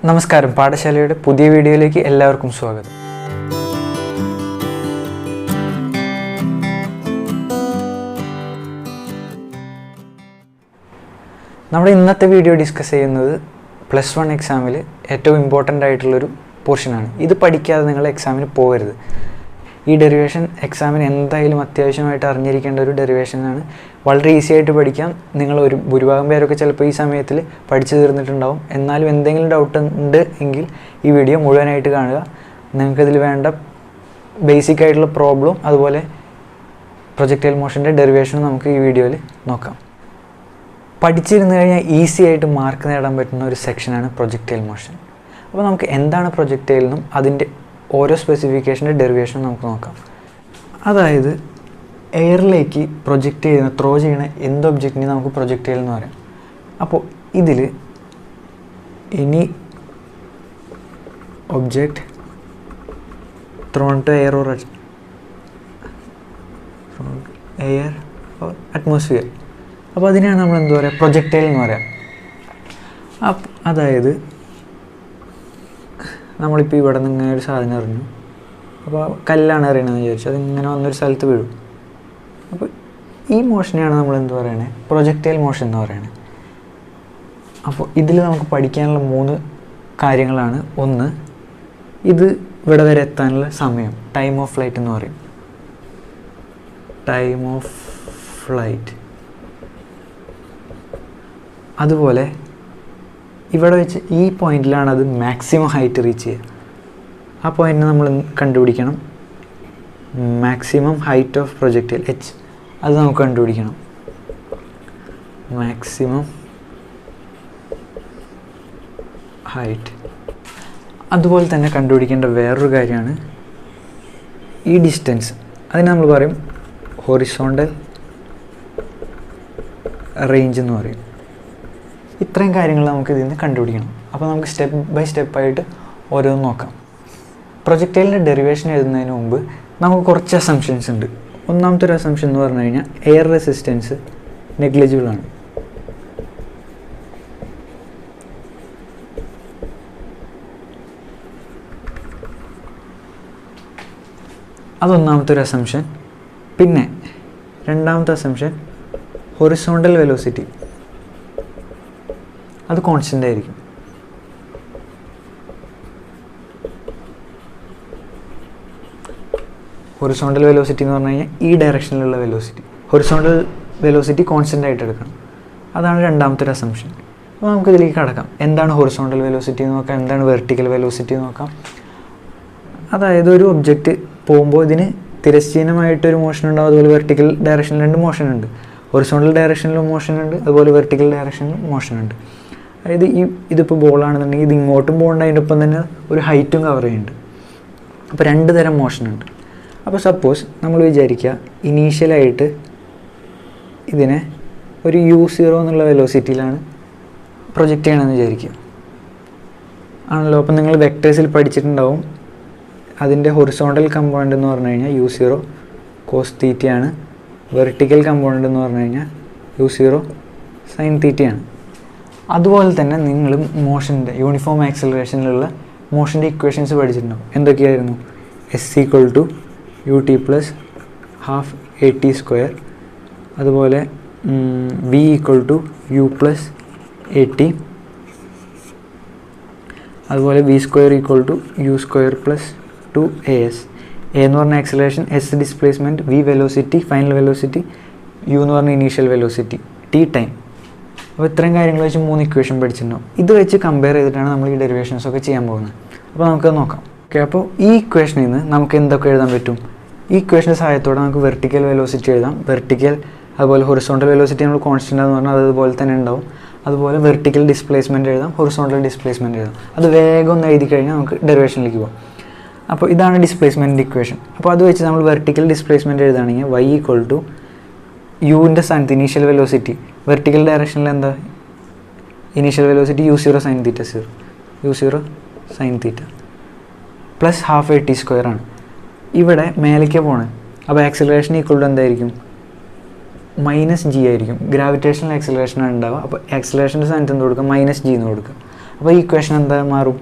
നമസ്കാരം, പാഠശാലയുടെ പുതിയ വീഡിയോയിലേക്ക് എല്ലാവർക്കും സ്വാഗതം. നമ്മുടെ ഇന്നത്തെ വീഡിയോ ഡിസ്കസ് ചെയ്യുന്നത് +1 എക്സാമിൽ ഏറ്റവും ഇമ്പോർട്ടൻ്റ് ആയിട്ടുള്ളൊരു പോർഷനാണ്. ഇത് പഠിക്കാതെ നിങ്ങൾ എക്സാമിന് പോകരുത്. ഈ ഡെറിവേഷൻ എക്സാമിന് എന്തായാലും അത്യാവശ്യമായിട്ട് അറിഞ്ഞിരിക്കേണ്ട ഒരു ഡെറിവേഷനാണ്. വളരെ ഈസി ആയിട്ട് പഠിക്കാം. നിങ്ങൾ ഭൂരിഭാഗം പേരൊക്കെ ചിലപ്പോൾ ഈ സമയത്തിൽ പഠിച്ചു തീർന്നിട്ടുണ്ടാവും. എന്നാലും എന്തെങ്കിലും ഡൗട്ട് ഉണ്ട് എങ്കിൽ ഈ വീഡിയോ മുഴുവനായിട്ട് കാണുക. നിങ്ങൾക്കിതിൽ വേണ്ട ബേസിക് ആയിട്ടുള്ള പ്രോബ്ലം അതുപോലെ പ്രൊജക്ടൈൽ മോഷൻ്റെ ഡെറിവേഷനും നമുക്ക് ഈ വീഡിയോയിൽ നോക്കാം. പഠിച്ചിരുന്നു കഴിഞ്ഞാൽ ഈസി ആയിട്ട് മാർക്ക് നേടാൻ പറ്റുന്ന ഒരു സെക്ഷനാണ് പ്രൊജക്ടൈൽ മോഷൻ. അപ്പോൾ നമുക്ക് എന്താണ് പ്രൊജക്ടൈൽ എന്നും അതിൻ്റെ ഓരോ സ്പെസിഫിക്കേഷൻ്റെ ഡെറിവേഷനും നമുക്ക് നോക്കാം. അതായത് എയറിലേക്ക് പ്രൊജക്റ്റ് ചെയ്യുന്ന ത്രോ ചെയ്യുന്ന എന്ത് ഒബ്ജക്റ്റിനെ നമുക്ക് പ്രൊജക്ടൈൽ എന്ന് പറയാം. അപ്പോൾ ഇതിൽ any object thrown to air or atmosphere. അപ്പോൾ അതിനാണ് നമ്മൾ എന്താ പറയുക, പ്രൊജക്ടൈൽ എന്ന് പറയാം. അതായത് നമ്മളിപ്പോൾ ഇവിടെ നിന്ന് ഇങ്ങനെ ഒരു സാധനം എറിഞ്ഞു. അപ്പോൾ കല്ലാണ് എറിയണമെന്ന് വിചാരിച്ചു, അതിങ്ങനെ വന്നൊരു സ്ഥലത്ത് വീഴും. അപ്പോൾ ഈ മോഷനെയാണ് നമ്മൾ എന്ത് പറയണേ, പ്രൊജക്ടൈൽ മോഷൻ എന്ന് പറയണത്. അപ്പോൾ ഇതിൽ നമുക്ക് പഠിക്കാനുള്ള 3 കാര്യങ്ങളാണ്. ഒന്ന്, ഇത് ഇവിടെ വരെ എത്താനുള്ള സമയം, ടൈം ഓഫ് ഫ്ലൈറ്റ് എന്ന് പറയും. Time of flight. അതുപോലെ ഇവിടെ വെച്ച് ഈ പോയിന്റിലാണ് അത് മാക്സിമം ഹൈറ്റ് റീച്ച് ചെയ്യുക. ആ പോയിന്റിന് നമ്മൾ കണ്ടുപിടിക്കണം maximum height of projectile h. അത് നമുക്ക് കണ്ടുപിടിക്കണം. Maximum height. അതുപോലെ തന്നെ കണ്ടുപിടിക്കേണ്ട വേറൊരു കാര്യമാണ് ഈ ഡിസ്റ്റൻസ്. അതിന് നമ്മൾ പറയും ഹൊറിസോണ്ടൽ റേഞ്ച് എന്ന് പറയും. ഇത്രയും കാര്യങ്ങൾ നമുക്ക് ഇതിൽ നിന്ന് കണ്ടുപിടിക്കണം. അപ്പോൾ നമുക്ക് സ്റ്റെപ്പ് ബൈ സ്റ്റെപ്പായിട്ട് ഓരോന്ന് നോക്കാം. പ്രൊജക്ടൈലിൻ്റെ ഡെറിവേഷൻ എഴുതുന്നതിന് മുമ്പ് നമുക്ക് കുറച്ച് അസംഷൻസ് ഉണ്ട്. ഒന്നാമത്തെ ഒരു അസംഷൻ എന്ന് പറഞ്ഞു കഴിഞ്ഞാൽ എയർ റെസിസ്റ്റൻസ് നെഗ്ലിജിബിൾ ആണ്. അതൊന്നാമത്തെ ഒരു അസംഷൻ. പിന്നെ രണ്ടാമത്തെ അസംഷൻ ഹൊറിസോണ്ടൽ വെലോസിറ്റി അത് കോൺസ്റ്റൻ്റ് ആയിരിക്കും. ഹൊറിസോണ്ടൽ വെലോസിറ്റി എന്ന് പറഞ്ഞു കഴിഞ്ഞാൽ ഈ ഡയറക്ഷനിലുള്ള വെലോസിറ്റി, ഹൊറിസോണ്ടൽ വെലോസിറ്റി കോൺസ്റ്റൻ്റ് ആയിട്ട് എടുക്കണം. അതാണ് രണ്ടാമത്തെ ഒരു അസംഷൻ. അപ്പോൾ നമുക്ക് ഇതിലേക്ക് കടക്കാം. എന്താണ് ഹൊറിസോണ്ടൽ വെലോസിറ്റി എന്ന് നോക്കാം, എന്താണ് വെർട്ടിക്കൽ വെലോസിറ്റി എന്ന് നോക്കാം. അതായത് ഒരു ഒബ്ജക്റ്റ് പോകുമ്പോൾ ഇതിന് തിരശ്ചീനമായിട്ടൊരു മോഷൻ ഉണ്ടാവും, അതുപോലെ വെർട്ടിക്കൽ ഡയറക്ഷനിൽ 2 മോഷൻ ഉണ്ട്. ഹൊറിസോണ്ടൽ ഡയറക്ഷനിലും മോഷൻ ഉണ്ട്, അതുപോലെ വെർട്ടിക്കൽ ഡയറക്ഷനിലും മോഷൻ ഉണ്ട്. അതായത് ഇതിപ്പോൾ ബോളാണെന്നുണ്ടെങ്കിൽ ഇത് ഇങ്ങോട്ടും പോകേണ്ട, അതിൻ്റെ ഒപ്പം തന്നെ ഒരു ഹൈറ്റും കവർ ചെയ്യുന്നുണ്ട്. അപ്പോൾ 2 തരം മോഷൻ ഉണ്ട്. അപ്പോൾ സപ്പോസ് നമ്മൾ വിചാരിക്കുക ഇനീഷ്യലായിട്ട് ഇതിനെ ഒരു u0 എന്നുള്ള വെലോസിറ്റിയിലാണ് പ്രൊജക്റ്റ് ചെയ്യണമെന്ന് വിചാരിക്കുക ആണല്ലോ. അപ്പം നിങ്ങൾ വെക്ടേഴ്സിൽ പഠിച്ചിട്ടുണ്ടാവും അതിൻ്റെ ഹൊറിസോണ്ടൽ കമ്പോണൻ്റ് എന്ന് പറഞ്ഞു കഴിഞ്ഞാൽ u0 കോസ് തീറ്റയാണ്, വെർട്ടിക്കൽ കമ്പോണൻ്റ് എന്ന് പറഞ്ഞു കഴിഞ്ഞാൽ u0 സൈൻ തീറ്റയാണ്. അതുപോലെ തന്നെ നിങ്ങൾ മോഷൻ്റെ യൂണിഫോം ആക്സലറേഷനിലുള്ള മോഷൻ്റെ ഇക്വേഷൻസ് പഠിച്ചിട്ടുണ്ടാവും. എന്തൊക്കെയായിരുന്നു? s ut + ½ at², അതുപോലെ v u + at, അതുപോലെ v² u² + 2as. a എന്ന് പറഞ്ഞ acceleration, s displacement, v velocity final velocity, u എന്ന് പറഞ്ഞ ഇനീഷ്യൽ വെലോസിറ്റി, t ടൈം. അപ്പോൾ ഇത്രയും കാര്യങ്ങൾ വെച്ച് 3 ഇക്വേഷൻ പഠിച്ചിട്ടുണ്ടാവും. ഇത് വെച്ച് കമ്പയർ ചെയ്തിട്ടാണ് നമ്മൾ ഈ ഡെറിവേഷൻസ് ഒക്കെ ചെയ്യാൻ പോകുന്നത്. അപ്പോൾ നമുക്കത് നോക്കാം. ഓക്കെ, അപ്പോൾ ഈ ഇക്വേഷനിൽ നിന്ന് നമുക്ക് എന്തൊക്കെ എഴുതാൻ പറ്റും? ഈ ഇക്വേഷൻ്റെ സഹായത്തോടെ നമുക്ക് വെർട്ടിക്കൽ വെലോസിറ്റി എഴുതാം. വെർട്ടിക്കൽ അതുപോലെ ഹൊറിസോണ്ടൽ വെലോസിറ്റി നമ്മൾ കോൺസ്റ്റൻ്റ് എന്ന് പറഞ്ഞാൽ അതുപോലെ തന്നെ ഉണ്ടാവും. അതുപോലെ വെർട്ടിക്കൽ ഡിസ്പ്ലേസ്മെൻറ്റ് എഴുതാം, ഹൊറിസോണ്ടൽ ഡിസ്പ്ലേസ്മെൻറ്റ് എഴുതാം. അത് വേഗം ഒന്ന് എഴുതി കഴിഞ്ഞാൽ നമുക്ക് ഡെറിവേഷനിലേക്ക് പോകാം. അപ്പോൾ ഇതാണ് ഡിസ്പ്ലേസ്മെൻറ്റ് ഇക്വേഷൻ. അപ്പോൾ അത് വെച്ച് നമ്മൾ വെർട്ടിക്കൽ ഡിസ്പ്ലേസ്മെൻറ്റ് എഴുതുകയാണെങ്കിൽ y യുവിൻ്റെ സ്ഥാനത്ത് ഇനീഷ്യൽ വെലോസിറ്റി, വെർട്ടിക്കൽ ഡയറക്ഷനിൽ എന്താ ഇനീഷ്യൽ വെലോസിറ്റി u0 സൈൻ തീറ്റ 0, u0 സൈൻ തീറ്റ + ½ at² ആണ്. ഇവിടെ മേലേക്ക് പോകണം. അപ്പോൾ ആക്സിലറേഷൻ എന്തായിരിക്കും? -g ആയിരിക്കും. ഗ്രാവിറ്റേഷണൽ ആക്സിലറേഷനാണ് ഉണ്ടാവുക. അപ്പോൾ ആക്സിലറേഷൻ്റെ സ്ഥാനത്ത് എന്ത് കൊടുക്കുക? -g എന്ന് കൊടുക്കുക. അപ്പോൾ ഈ ഇക്വേഷൻ എന്താ മാറും?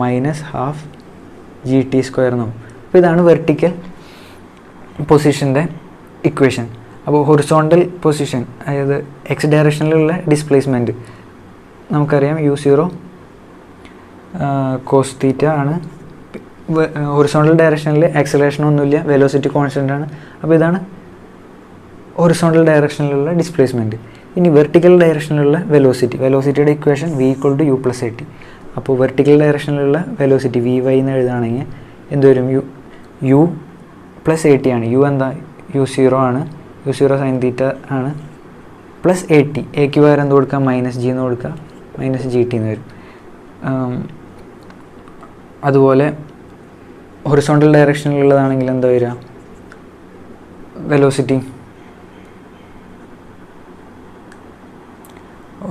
-12 എന്നാവും. അപ്പോൾ ഇതാണ് വെർട്ടിക്കൽ പൊസിഷൻ്റെ ഇക്വേഷൻ. അപ്പോൾ ഹൊറിസോണ്ടൽ പൊസിഷൻ, അതായത് എക്സ് ഡയറക്ഷനിലുള്ള ഡിസ്പ്ലേസ്മെൻറ്റ് നമുക്കറിയാം u0 cos θ ആണ്. ഹൊറിസോണ്ടൽ ഡയറക്ഷനിൽ ആക്സലറേഷൻ ഒന്നുമില്ല, വെലോസിറ്റി കോൺസ്റ്റൻ്റ് ആണ്. അപ്പോൾ ഇതാണ് ഹൊറിസോണ്ടൽ ഡയറക്ഷനിലുള്ള ഡിസ്പ്ലേസ്മെൻറ്റ്. ഇനി വെർട്ടിക്കൽ ഡയറക്ഷനിലുള്ള വെലോസിറ്റിയുടെ ഇക്വേഷൻ v = u + at. അപ്പോൾ വെർട്ടിക്കൽ ഡയറക്ഷനിലുള്ള വെലോസിറ്റി vy എന്ന് എഴുതുകയാണെങ്കിൽ എന്ത് വരും? u + at ആണ്. u എന്താ? u0 ആണ്, u0 sin θ ആണ്, പ്ലസ് at. എക്ക് പകരം എന്ത് കൊടുക്കുക? -g എന്ന് കൊടുക്കുക, -gt എന്ന് വരും. അതുപോലെ ഹൊറിസോണ്ടൽ ഡയറക്ഷനിലുള്ളതാണെങ്കിൽ എന്താ വരിക? വെലോസിറ്റി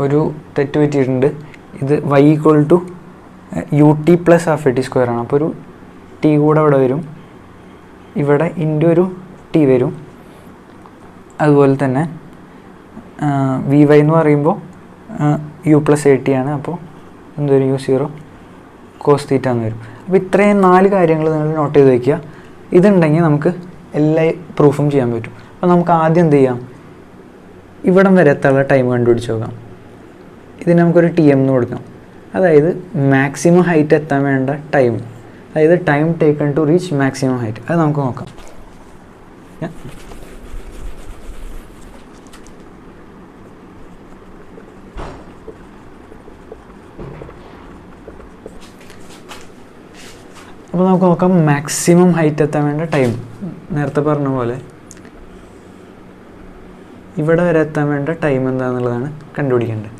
ഒരു തെറ്റ് പറ്റിയിട്ടുണ്ട്. ഇത് y = ut + ½ at² ആണ്. അപ്പോൾ ഒരു t കൂടെ ഇവിടെ വരും, ഇവിടെ ഇൻറ്റു ഒരു t വരും. അതുപോലെ തന്നെ vy എന്ന് പറയുമ്പോൾ u + at ആണ്. അപ്പോൾ എന്തൊരു u0 cos θ എന്ന് വരും. അപ്പോൾ ഇത്രയും 4 കാര്യങ്ങൾ നിങ്ങൾ നോട്ട് ചെയ്ത് വയ്ക്കുക. ഇതുണ്ടെങ്കിൽ നമുക്ക് എല്ലാ പ്രൂഫും ചെയ്യാൻ പറ്റും. അപ്പോൾ നമുക്ക് ആദ്യം എന്ത് ചെയ്യാം? ഇവിടം വരെ എത്താനുള്ള ടൈം കണ്ടുപിടിച്ച് നോക്കാം. ഇതിന് നമുക്കൊരു TM എന്ന് കൊടുക്കാം. അതായത് മാക്സിമം ഹൈറ്റ് എത്താൻ വേണ്ട ടൈം, അതായത് time taken to reach maximum height. അത് നമുക്ക് നോക്കാം. അപ്പോൾ നമുക്ക് നോക്കാം മാക്സിമം ഹൈറ്റ് എത്താൻ വേണ്ട ടൈം. നേരത്തെ പറഞ്ഞ പോലെ ഇവിടെ വരെ എത്താൻ വേണ്ട ടൈം എന്താണെന്നുള്ളതാണ് കണ്ടുപിടിക്കേണ്ടത്.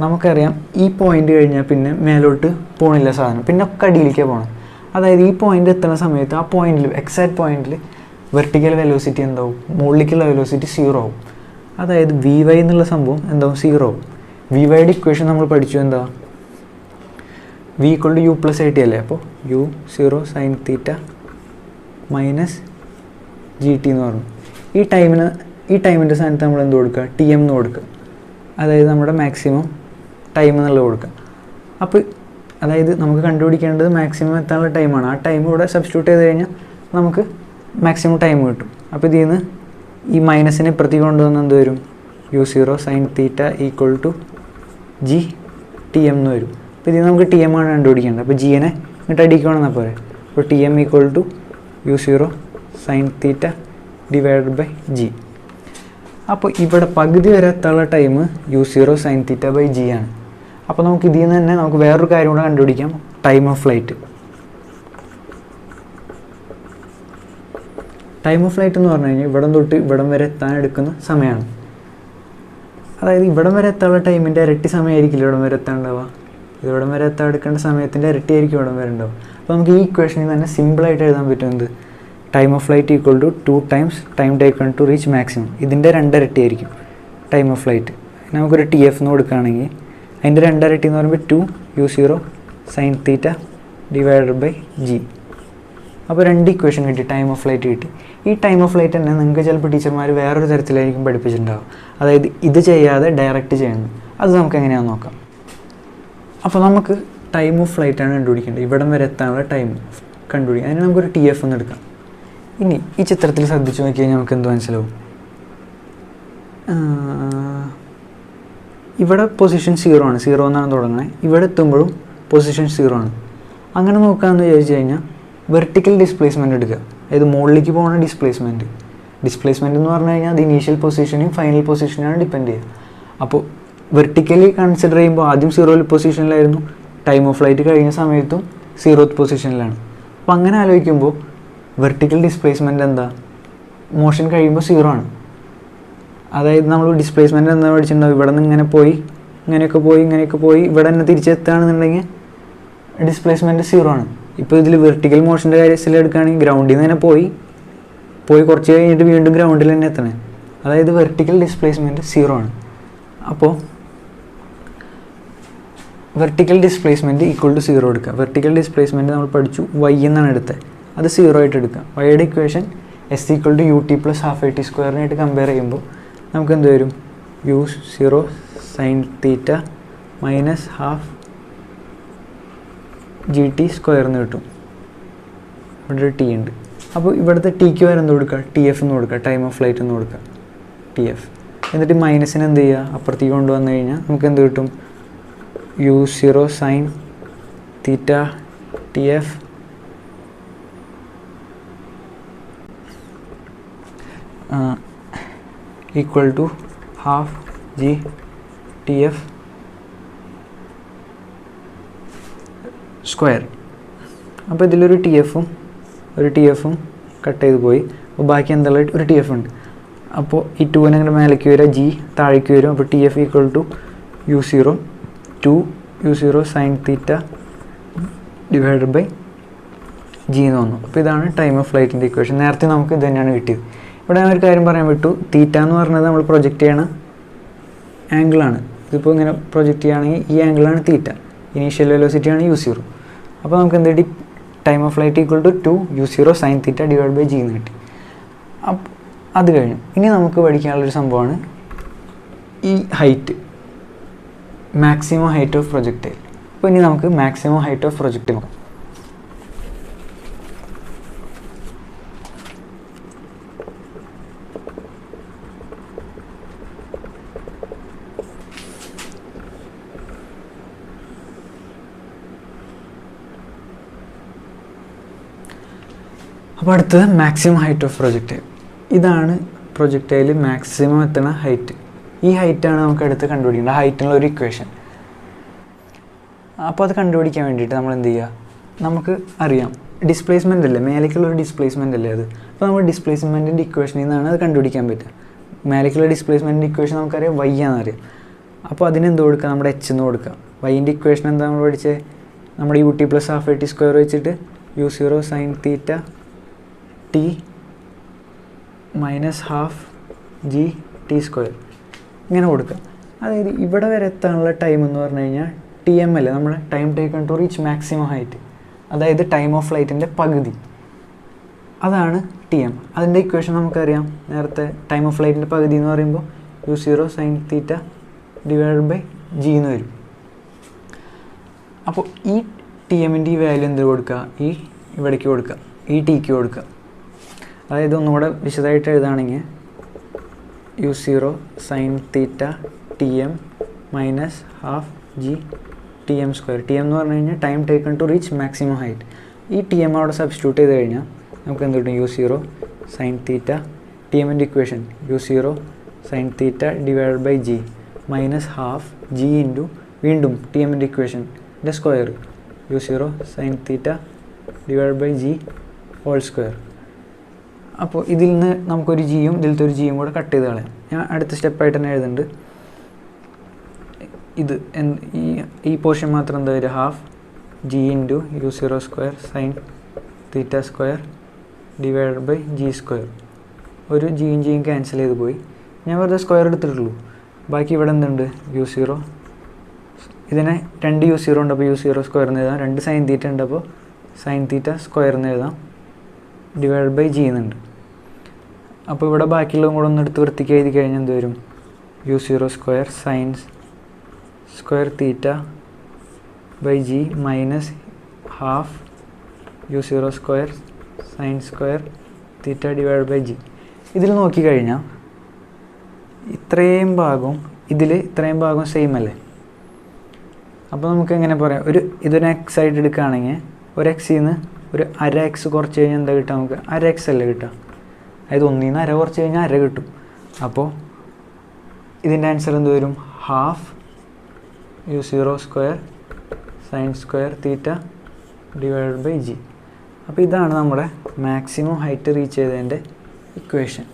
നമുക്കറിയാം ഈ പോയിന്റ് കഴിഞ്ഞാൽ പിന്നെ മേലോട്ട് പോകണില്ല സാധനം, പിന്നെ ഒക്കെ അടിയിലേക്കാണ് പോകണം. അതായത് ഈ പോയിന്റ് എത്തുന്ന സമയത്ത് ആ പോയിന്റിൽ, എക്സാക്ട് പോയിന്റിൽ വെർട്ടിക്കൽ വെലോസിറ്റി എന്താവും? മുകളിലേക്കുള്ള വെലോസിറ്റി 0 ആവും. അതായത് vy എന്നുള്ള സംഭവം എന്താവും? 0 ആവും. vyയുടെ ഇക്വേഷൻ നമ്മൾ പഠിച്ചു. എന്താ? v = u + at അല്ലേ? അപ്പോൾ u0 sin θ - gt എന്ന് പറഞ്ഞു. ഈ ടൈമിൻ്റെ സ്ഥാനത്ത് നമ്മൾ എന്ത് കൊടുക്കുക? TM എന്ന് കൊടുക്കുക. അതായത് നമ്മുടെ മാക്സിമം ടൈം എന്നുള്ളത് കൊടുക്കുക. അപ്പോൾ അതായത് നമുക്ക് കണ്ടുപിടിക്കേണ്ടത് മാക്സിമം എത്താനുള്ള ടൈമാണ്. ആ ടൈം ഇവിടെ സബ്സ്റ്റിറ്റ്യൂട്ട് ചെയ്ത് കഴിഞ്ഞാൽ നമുക്ക് മാക്സിമം ടൈം കിട്ടും. അപ്പോൾ ഇതിൽ നിന്ന് ഈ മൈനസിനെ ഇപ്പുറത്തേക്ക് കൊണ്ടുവന്ന് എന്ത് വരും? u0 sin θ = gTM എന്ന് വരും. അപ്പോൾ ഇതിൽ നമുക്ക് TM ആണ് കണ്ടുപിടിക്കേണ്ടത്. അപ്പോൾ gനെ ഇങ്ങോട്ട് അടിക്കുകയാണെന്നാൽ പോരെ. അപ്പോൾ TM = u0 sin θ / g. അപ്പോൾ ഇവിടെ പകുതി വരെ എത്താനുള്ള ടൈം u0 sin θ / g ആണ്. അപ്പോൾ നമുക്ക് ഇതിൽ നിന്ന് തന്നെ നമുക്ക് വേറൊരു കാര്യം കൂടെ കണ്ടുപിടിക്കാം, time of flight. Time of flight എന്ന് പറഞ്ഞു കഴിഞ്ഞാൽ ഇവിടം തൊട്ട് ഇവിടം വരെ എത്താൻ എടുക്കുന്ന സമയമാണ്. അതായത് ഇവിടം വരെ എത്താനുള്ള ടൈമിൻ്റെ ഇരട്ടി സമയമായിരിക്കില്ല ഇവിടം വരെ എത്താണ്ടാവുക. ഇവിടം വരെ എത്താൻ എടുക്കേണ്ട സമയത്തിൻ്റെ ഇരട്ടി ആയിരിക്കും ഇവിടം വരെ ഉണ്ടാവുക. അപ്പോൾ നമുക്ക് ഈ ഇക്വേഷനിൽ തന്നെ സിമ്പിളായിട്ട് എഴുതാൻ പറ്റും. എന്ത്? Time of flight = 2 times time taken to reach maximum. ഇതിൻ്റെ 2 ഇരട്ടി ആയിരിക്കും ടൈം ഓഫ് ഫ്ലൈറ്റ്. നമുക്കൊരു TF എന്ന് കൊടുക്കുകയാണെങ്കിൽ അതിൻ്റെ 2 ഇരട്ടി എന്ന് പറയുമ്പോൾ 2 u0 sin θ / g. അപ്പോൾ 2 ഇക്വേഷൻ കിട്ടി, ടൈം ഓഫ് ഫ്ലൈറ്റ് കിട്ടി. ഈ ടൈം ഓഫ് ഫ്ലൈറ്റ് തന്നെ നിങ്ങൾക്ക് ചിലപ്പോൾ ടീച്ചർമാർ വേറൊരു തരത്തിലായിരിക്കും പഠിപ്പിച്ചിട്ടുണ്ടാവും. അതായത് ഇത് ചെയ്യാതെ ഡയറക്റ്റ് ചെയ്യണം. അത് നമുക്ക് എങ്ങനെയാണെന്ന് നോക്കാം. അപ്പോൾ നമുക്ക് ടൈം ഓഫ് ഫ്ലൈറ്റാണ് കണ്ടുപിടിക്കേണ്ടത്. ഇവിടം വരെ എത്താനുള്ള ടൈം കണ്ടുപിടിക്കാം. അതിന് നമുക്കൊരു TF എന്ന് എടുക്കാം. ഇനി ഈ ചിത്രത്തിൽ ശ്രദ്ധിച്ചു നോക്കി കഴിഞ്ഞാൽ നമുക്ക് എന്ത് മനസ്സിലാവും? ഇവിടെ പൊസിഷൻ 0 ആണ്, 0 എന്നാണ് തുടങ്ങുന്നത്. ഇവിടെ എത്തുമ്പോഴും പൊസിഷൻ 0 ആണ്. അങ്ങനെ നോക്കാമെന്ന് വിചാരിച്ചു കഴിഞ്ഞാൽ വെർട്ടിക്കൽ ഡിസ്പ്ലേസ്മെൻറ്റ് എടുക്കുക. അതായത് മുകളിലേക്ക് പോകുന്ന ഡിസ്പ്ലേസ്മെൻറ്റ് എന്ന് പറഞ്ഞു കഴിഞ്ഞാൽ അത് ഇനീഷ്യൽ പൊസിഷനും ഫൈനൽ പൊസിഷനാണ് ഡിപ്പെൻഡ് ചെയ്യുക. അപ്പോൾ വെർട്ടിക്കലി കൺസിഡർ ചെയ്യുമ്പോൾ ആദ്യം 0th പൊസിഷനിലായിരുന്നു, ടൈം ഓഫ് ഫ്ലൈറ്റ് കഴിഞ്ഞ സമയത്തും 0th പൊസിഷനിലാണ്. അപ്പോൾ അങ്ങനെ ആലോചിക്കുമ്പോൾ വെർട്ടിക്കൽ ഡിസ്പ്ലേസ്മെൻറ്റ് എന്താ? മോഷൻ കഴിയുമ്പോൾ 0 ആണ്. അതായത് നമ്മൾ ഡിസ്പ്ലേസ്മെൻറ്റ് എന്താ പഠിച്ചിട്ടുണ്ടാവും? ഇവിടെ നിന്ന് ഇങ്ങനെ പോയി ഇങ്ങനെയൊക്കെ പോയി ഇവിടെ തന്നെ തിരിച്ചെത്തുകയാണെന്നുണ്ടെങ്കിൽ ഡിസ്പ്ലേസ്മെൻറ്റ് 0 ആണ്. ഇപ്പോൾ ഇതിൽ വെർട്ടിക്കൽ മോഷൻ്റെ കാര്യത്തിൽ എടുക്കുകയാണെങ്കിൽ ഗ്രൗണ്ടിൽ നിന്ന് തന്നെ പോയി കുറച്ച് കഴിഞ്ഞിട്ട് വീണ്ടും ഗ്രൗണ്ടിൽ തന്നെ എത്തണേ. അതായത് വെർട്ടിക്കൽ ഡിസ്പ്ലേസ്മെൻറ്റ് 0 ആണ്. അപ്പോൾ വെർട്ടിക്കൽ ഡിസ്പ്ലേസ്മെൻറ്റ് = 0 എടുക്കുക. വെർട്ടിക്കൽ ഡിസ്പ്ലേസ്മെൻറ്റ് നമ്മൾ പഠിച്ചു y എന്നാണ് എടുത്തത്, അത് 0 ആയിട്ട് എടുക്കുക. വൈയുടെ equation s = ut + ½ at² compare ചെയ്യുമ്പോൾ നമുക്ക് എന്ത് വരും? u0 sin θ - ½ G T square എന്ന് കിട്ടും. ഇവിടെ ഒരു ടി ഉണ്ട്. അപ്പോൾ ഇവിടുത്തെ ടിക്ക് വരെ എന്ത് കൊടുക്കുക, ടി എഫ് എന്ന് കൊടുക്കുക, ടൈം ഓഫ് ഫ്ലൈറ്റ് എന്ന് കൊടുക്കുക, ടി എഫ്. എന്നിട്ട് മൈനസിന് എന്ത് ചെയ്യുക, അപ്പുറത്തേക്ക് കൊണ്ടുവന്നു കഴിഞ്ഞാൽ നമുക്ക് എന്ത് കിട്ടും, u0 sine theta T F equal to half G T F square. അപ്പോൾ ഇതിലൊരു ടി എഫും കട്ട് ചെയ്ത് പോയി. അപ്പോൾ ബാക്കി എന്തുള്ള ഒരു ടി എഫ് ഉണ്ട്. അപ്പോൾ ഈ 2 അങ്ങനെ മേലേക്ക് വരിക, ജി താഴേക്ക് വരും. അപ്പോൾ T F equal to u0 sine theta divided by G എന്ന് വന്നു. അപ്പോൾ ഇതാണ് ടൈം ഓഫ് ഫ്ലൈറ്റിൻ്റെ ഇക്വേഷൻ. നേരത്തെ നമുക്ക് ഇത് തന്നെയാണ് കിട്ടിയത്. ഇവിടെ ഞാൻ ഒരു കാര്യം പറയാൻ വിട്ടു, തീറ്റ എന്ന് പറഞ്ഞത് നമ്മൾ പ്രൊജക്റ്റ് ചെയ്യണ ആംഗിളാണ്. ഇതിപ്പോൾ ഇങ്ങനെ പ്രൊജക്റ്റ് ചെയ്യുകയാണെങ്കിൽ ഈ ആംഗിളാണ് തീറ്റ, ഇനീഷ്യൽ വെലോസിറ്റിയാണ് u0. അപ്പോൾ നമുക്ക് എന്ത് കിട്ടി, time of flight equal to u0 sine theta divide by G എന്ന് കിട്ടി. അപ്പോൾ അത് കഴിഞ്ഞു. ഇനി നമുക്ക് പഠിക്കാനുള്ളൊരു സംഭവമാണ് ഈ height, maximum height of projectile. അപ്പോൾ ഇനി നമുക്ക് മാക്സിമം ഹൈറ്റ് ഓഫ് പ്രൊജക്ടൈൽ നോക്കാം. അപ്പോൾ അടുത്തത് മാക്സിമം ഹൈറ്റ് ഓഫ് പ്രൊജക്ടൈൽ. ഇതാണ് പ്രൊജക്ടൈൽ മാക്സിമം എത്തുന്ന ഹൈറ്റ്. ഈ ഹൈറ്റാണ് നമുക്ക് അടുത്ത് കണ്ടുപിടിക്കേണ്ടത്, ഹൈറ്റിനുള്ള ഒരു ഇക്വേഷൻ. അപ്പോൾ അത് കണ്ടുപിടിക്കാൻ വേണ്ടിയിട്ട് നമ്മൾ എന്ത് ചെയ്യുക, നമുക്ക് അറിയാം ഡിസ്പ്ലേസ്മെൻ്റ് അല്ലേ, മേലേക്കുള്ള ഒരു ഡിസ്പ്ലേസ്മെൻ്റ് അല്ലേ അത്. അപ്പോൾ നമ്മൾ ഡിസ്പ്ലേസ്മെൻറ്റിൻ്റെ ഇക്വേഷനിൽ നിന്നാണ് അത് കണ്ടുപിടിക്കാൻ പറ്റുക. മേലേക്കുള്ള ഡിസ്പ്ലേസ്മെൻറ്റിൻ്റെ ഇക്വേഷൻ നമുക്കറിയാം y ആണെന്നറിയാം. അപ്പോൾ അതിനെന്ത് കൊടുക്കുക, നമ്മുടെ h എന്ന് കൊടുക്കുക. വൈൻ്റെ ഇക്വേഷൻ എന്താ നമ്മൾ പഠിച്ചത്, നമ്മുടെ ut plus half T square വെച്ചിട്ട് u0 sine theta T minus half G T square ഇങ്ങനെ കൊടുക്കുക. അതായത് ഇവിടെ വരെ എത്താനുള്ള ടൈം എന്ന് പറഞ്ഞു കഴിഞ്ഞാൽ ടി എം അല്ലേ, നമ്മൾ time taken to reach maximum height, അതായത് ടൈം ഓഫ് ഫ്ലൈറ്റിൻ്റെ പകുതി, അതാണ് ടി എം. അതിൻ്റെ ഇക്വേഷൻ നമുക്കറിയാം, നേരത്തെ ടൈം ഓഫ് ഫ്ലൈറ്റിൻ്റെ പകുതി എന്ന് പറയുമ്പോൾ u0 sine theta divide by G എന്ന് വരും. അപ്പോൾ ഈ ടി എമ്മിൻ്റെ ഈ വാല്യൂ എന്ത് കൊടുക്കുക, ഈ ഇവിടേക്ക് കൊടുക്കുക, ഈ ടിക്ക് കൊടുക്കുക. അതായത് ഒന്നുകൂടെ വിശദമായിട്ട് എഴുതുകയാണെങ്കിൽ u0 sine theta T M minus half G T M square. T M എന്ന് പറഞ്ഞു കഴിഞ്ഞാൽ time taken to reach maximum height. ഈ ടി എം അവിടെ സബ്സ്റ്റിറ്റ്യൂട്ട് ചെയ്ത് കഴിഞ്ഞാൽ നമുക്ക് എന്ത് കിട്ടും, u0 സൈൻ തീറ്റ ടി എമ്മിൻ്റെ equation u0 sine theta divide by G minus half G into വീണ്ടും ടി എമ്മിൻ്റെ ഇക്വേഷൻ്റെ square u0 sine theta divide by G whole square. അപ്പോൾ ഇതിൽ നിന്ന് നമുക്കൊരു ജിയും ഇതിലത്തെ ഒരു ജിയും കൂടെ കട്ട് ചെയ്ത് കളയാം. ഞാൻ അടുത്ത സ്റ്റെപ്പായിട്ട് തന്നെ എഴുതുന്നുണ്ട്. ഇത് ഈ പോർഷൻ മാത്രം എന്താ വരിക, half G into u0 square sine theta square divide by G square. ഒരു ജിയും ക്യാൻസൽ ചെയ്ത് പോയി, ഞാൻ വെറുതെ സ്ക്വയർ എടുത്തിട്ടുള്ളൂ. ബാക്കി ഇവിടെ എന്തുണ്ട്, u0, ഇതിനെ 2 u0 ഉണ്ട്, അപ്പോൾ u0 സ്ക്വയർ എന്ന് എഴുതാം. 2 സൈൻ തീറ്റ ഉണ്ട്, അപ്പോൾ സൈൻ തീറ്റ സ്ക്വയർ എന്ന് എഴുതാം ഡിവൈഡ് ബൈ ജി എന്നുണ്ട്. അപ്പോൾ ഇവിടെ ബാക്കിയുള്ളതും കൂടെ ഒന്ന് എടുത്ത് വൃത്തിക്ക് എഴുതി കഴിഞ്ഞാൽ എന്ത് വരും, u0 square sine square theta by G minus half u0 square sine square theta divide by G. ഇതിൽ നോക്കിക്കഴിഞ്ഞാൽ ഇത്രയും ഭാഗവും സെയിം അല്ലേ. അപ്പോൾ നമുക്ക് എങ്ങനെ പറയാം, ഇതൊരു എക്സ് ആയിട്ട് എടുക്കുകയാണെങ്കിൽ ഒരു എക്സിൽ നിന്ന് ഒരു അര എക്സ് കുറച്ച് കഴിഞ്ഞാൽ എന്താ കിട്ടുക, നമുക്ക് അര എക്സ് അല്ലേ കിട്ടുക. അതായത് 1ൽ നിന്ന് അര കുറച്ച് കഴിഞ്ഞാൽ അര കിട്ടും. അപ്പോൾ ഇതിൻ്റെ ആൻസർ എന്ത് വരും, half u0 square sine square theta divide by G. അപ്പോൾ ഇതാണ് നമ്മുടെ മാക്സിമം ഹൈറ്റ് റീച്ച് ചെയ്തതിൻ്റെ ഇക്വേഷൻ.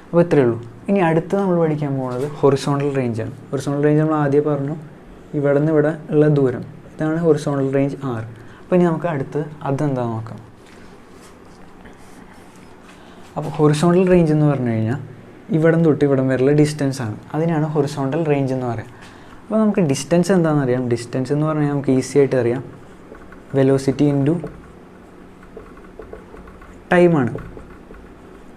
അപ്പോൾ ഇത്രയേ ഉള്ളൂ. ഇനി അടുത്ത് നമ്മൾ പഠിക്കാൻ പോകുന്നത് ഹൊറിസോണ്ടൽ റേഞ്ചാണ്. ഹൊറിസോണ്ടൽ റേഞ്ച് നമ്മൾ ആദ്യം പറഞ്ഞു, ഇവിടെ നിന്ന് ഇവിടെ ഉള്ള ദൂരം, ഇതാണ് ഹൊറിസോണ്ടൽ റേഞ്ച് R. അപ്പോൾ ഇനി നമുക്ക് അടുത്ത് അതെന്താ നോക്കാം. അപ്പോൾ ഹൊറിസോണ്ടൽ റേഞ്ച് എന്ന് പറഞ്ഞു കഴിഞ്ഞാൽ ഇവിടം തൊട്ട് ഇവിടം വരെയുള്ള ഡിസ്റ്റൻസ് ആണ്, അതിനാണ് ഹൊറിസോണ്ടൽ റേഞ്ച് എന്ന് പറയുക. അപ്പോൾ നമുക്ക് ഡിസ്റ്റൻസ് എന്താണെന്ന് അറിയാം. ഡിസ്റ്റൻസ് എന്ന് പറഞ്ഞാൽ നമുക്ക് ഈസി ആയിട്ട് അറിയാം, വെലോസിറ്റി ഇൻറ്റു ടൈമാണ്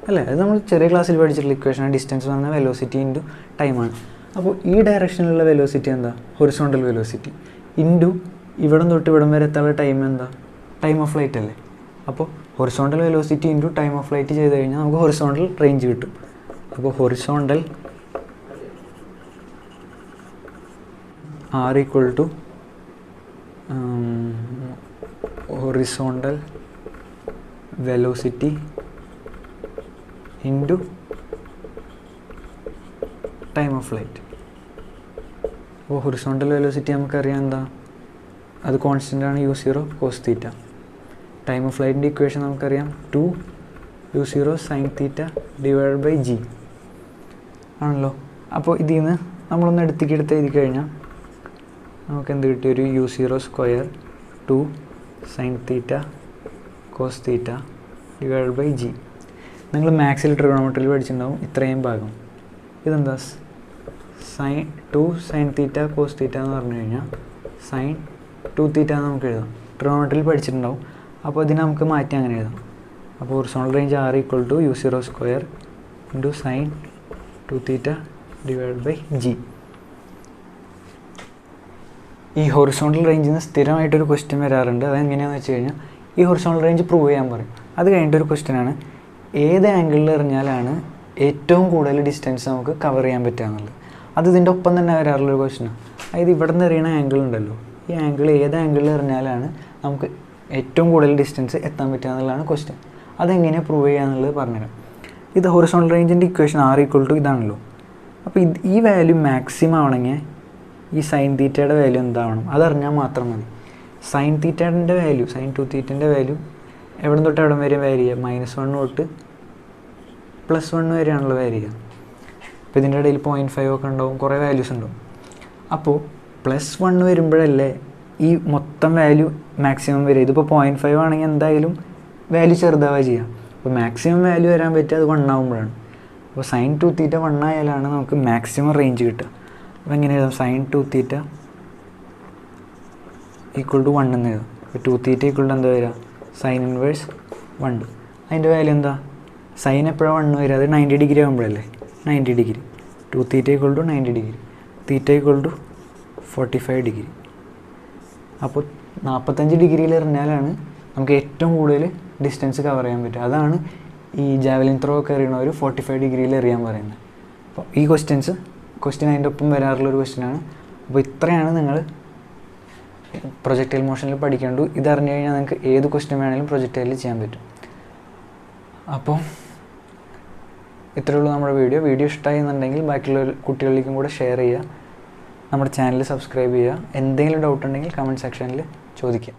അല്ലേ. അത് നമ്മൾ ചെറിയ ക്ലാസ്സിൽ പഠിച്ചിട്ടുള്ള ഇക്വേഷനാണ്. ഡിസ്റ്റൻസ് എന്ന് പറഞ്ഞാൽ വെലോസിറ്റി ഇൻറ്റു ടൈമാണ്. അപ്പോൾ ഈ ഡയറക്ഷനിലുള്ള വെലോസിറ്റി എന്താ, ഹൊറിസോണ്ടൽ വെലോസിറ്റി ഇൻറ്റു ഇവിടം തൊട്ട് ഇവിടം വരെ എത്താനുള്ള ടൈം എന്താ? ടൈം ഓഫ് ഫ്ലൈറ്റ് അല്ലേ. അപ്പോൾ horizontal velocity into time of flight ചെയ്ത് കഴിഞ്ഞാൽ നമുക്ക് ഹൊറിസോണ്ടൽ റേഞ്ച് കിട്ടും. അപ്പോൾ horizontal R equal to horizontal velocity into time of flight. അപ്പോൾ ഹൊറിസോണ്ടൽ വെലോസിറ്റി നമുക്കറിയാം എന്താ, അത് കോൺസ്റ്റൻ്റ് ആണ് u0 cos θ. ടൈം ഓഫ് ഫ്ലൈറ്റിൻ്റെ ഇക്വേഷൻ നമുക്കറിയാം 2u0 sin θ divide by g ആണല്ലോ. അപ്പോൾ ഇതിൽ നിന്ന് നമ്മളൊന്ന് എടുത്ത് എഴുതി കഴിഞ്ഞാൽ നമുക്ക് എന്ത് കിട്ടി? ഒരു u0 square 2 sin θ cos θ divide by g. നിങ്ങൾ മാത്സിൽ ട്രിഗണോമെട്രിയിൽ പഠിച്ചിട്ടുണ്ടാവും ഇത്രയും ഭാഗം. ഇതെന്താ? Two sine theta cos theta എന്ന് പറഞ്ഞു കഴിഞ്ഞാൽ സൈൻ 2θ എന്ന് നമുക്ക് എഴുതാം. ട്രിഗണോമെട്രിയിൽ പഠിച്ചിട്ടുണ്ടാവും. അപ്പോൾ ഇതിനെ നമുക്ക് മാറ്റി അങ്ങനെ എഴുതാം. അപ്പോൾ horizontal range R equal to u0 square into sine 2θ divide by g. ഈ ഹൊറിസോണ്ടൽ റേഞ്ചിൽ നിന്ന് സ്ഥിരമായിട്ടൊരു ക്വസ്റ്റ്യൻ വരാറുണ്ട്. അതെങ്ങനെയാണെന്ന് വെച്ച് കഴിഞ്ഞാൽ ഈ ഹൊറിസോണ്ടൽ റേഞ്ച് പ്രൂവ് ചെയ്യാൻ പറയും. അത് കഴിഞ്ഞിട്ടൊരു ക്വസ്റ്റ്യനാണ് ഏത് ആംഗിളിൽ എറിഞ്ഞാലാണ് ഏറ്റവും കൂടുതൽ ഡിസ്റ്റൻസ് നമുക്ക് കവർ ചെയ്യാൻ പറ്റുക എന്നുള്ളത്. അത് ഇതിൻ്റെ ഒപ്പം തന്നെ വരാറുള്ളൊരു ക്വസ്റ്റ്യനാണ്. അതായത് ഇവിടെ നിന്ന് എറിയണ ആംഗിൾ ഉണ്ടല്ലോ, ഈ ആംഗിൾ ഏത് ആംഗിളിൽ എറിഞ്ഞാലാണ് നമുക്ക് ഏറ്റവും കൂടുതൽ ഡിസ്റ്റൻസ് എത്താൻ പറ്റുക എന്നുള്ളതാണ് ക്വസ്റ്റ്യൻ. അതെങ്ങനെയാണ് പ്രൂവ് ചെയ്യുക എന്നുള്ളത് പറഞ്ഞുതരാം. ഇത് ഹൊറിസോണ്ടൽ റേഞ്ചിൻ്റെ ഇക്വേഷൻ R equal to ഇതാണല്ലോ. അപ്പോൾ ഈ വാല്യൂ മാക്സിമം ആവണമെങ്കിൽ ഈ സൈൻ തീറ്റയുടെ വാല്യൂ എന്താവണം അതറിഞ്ഞാൽ മാത്രം മതി. സൈൻ തീറ്റേൻ്റെ വാല്യൂ സൈൻ 2θ വാല്യൂ എവിടെ തൊട്ട് എവിടെ വരെ വാരി ചെയ്യുക? -1 തൊട്ട് +1 വരെയാണല്ലോ വാരി ചെയ്യുക. അപ്പോൾ ഇതിൻ്റെ ഇടയിൽ 0.5 ഒക്കെ ഉണ്ടാവും, കുറേ വാല്യൂസ് ഉണ്ടാവും. അപ്പോൾ +1 വരുമ്പോഴല്ലേ ഈ മൊത്തം വാല്യൂ മാക്സിമം വരിക. ഇതിപ്പോൾ 0.5 ആണെങ്കിൽ എന്തായാലും വാല്യൂ ചെറുതാവുക ചെയ്യുക. അപ്പോൾ മാക്സിമം വാല്യൂ വരാൻ പറ്റുക അത് 1 ആകുമ്പോഴാണ്. അപ്പോൾ സൈൻ 2θ 1 ആയാലാണ് നമുക്ക് മാക്സിമം റേഞ്ച് കിട്ടുക. അപ്പോൾ എങ്ങനെ എഴുതാം? സൈൻ 2θ ഈക്വൽ ടു 1 എന്ന് എഴുതാം. അപ്പോൾ 2θ ഈക്വൽ ടു എന്താ വരിക? Sine inverse 1. അതിൻ്റെ വാല്യൂ എന്താ? സൈൻ എപ്പോഴാണ് 1 വരിക? അത് 90 ഡിഗ്രി ആകുമ്പോഴല്ലേ? 90 degree. 2θ equal to 90 degree. Theta equal to 45 degree. അപ്പോൾ 45 ഡിഗ്രിയിൽ എറിഞ്ഞാലാണ് നമുക്ക് ഏറ്റവും കൂടുതൽ ഡിസ്റ്റൻസ് കവർ ചെയ്യാൻ പറ്റുക. അതാണ് ഈ ജാവലിൻ ത്രോ ഒക്കെ എറിയണവർ 45 ഡിഗ്രിയിൽ എറിയാൻ പറയുന്നത്. അപ്പോൾ ഈ ക്വസ്റ്റ്യൻ അതിൻ്റെ ഒപ്പം വരാറുള്ളൊരു ക്വസ്റ്റ്യനാണ്. അപ്പോൾ ഇത്രയാണ് നിങ്ങൾ പ്രൊജക്ടൈൽ മോഷനിൽ പഠിക്കേണ്ടു. ഇതറിഞ്ഞു കഴിഞ്ഞാൽ നിങ്ങൾക്ക് ഏത് ക്വസ്റ്റ്യൻ വേണമെങ്കിലും പ്രൊജക്ടൈലിൽ ചെയ്യാൻ പറ്റും. അപ്പോൾ ഇത്രയേ ഉള്ളൂ നമ്മുടെ വീഡിയോ ഇഷ്ടമായി എന്നുണ്ടെങ്കിൽ ബാക്കിയുള്ള കുട്ടികളിലേക്കും കൂടെ ഷെയർ ചെയ്യുക. നമ്മുടെ ചാനൽ സബ്സ്ക്രൈബ് ചെയ്യുക. എന്തെങ്കിലും ഡൗട്ട് ഉണ്ടെങ്കിൽ കമൻറ്റ് സെക്ഷനിൽ ചോദിക്കുക.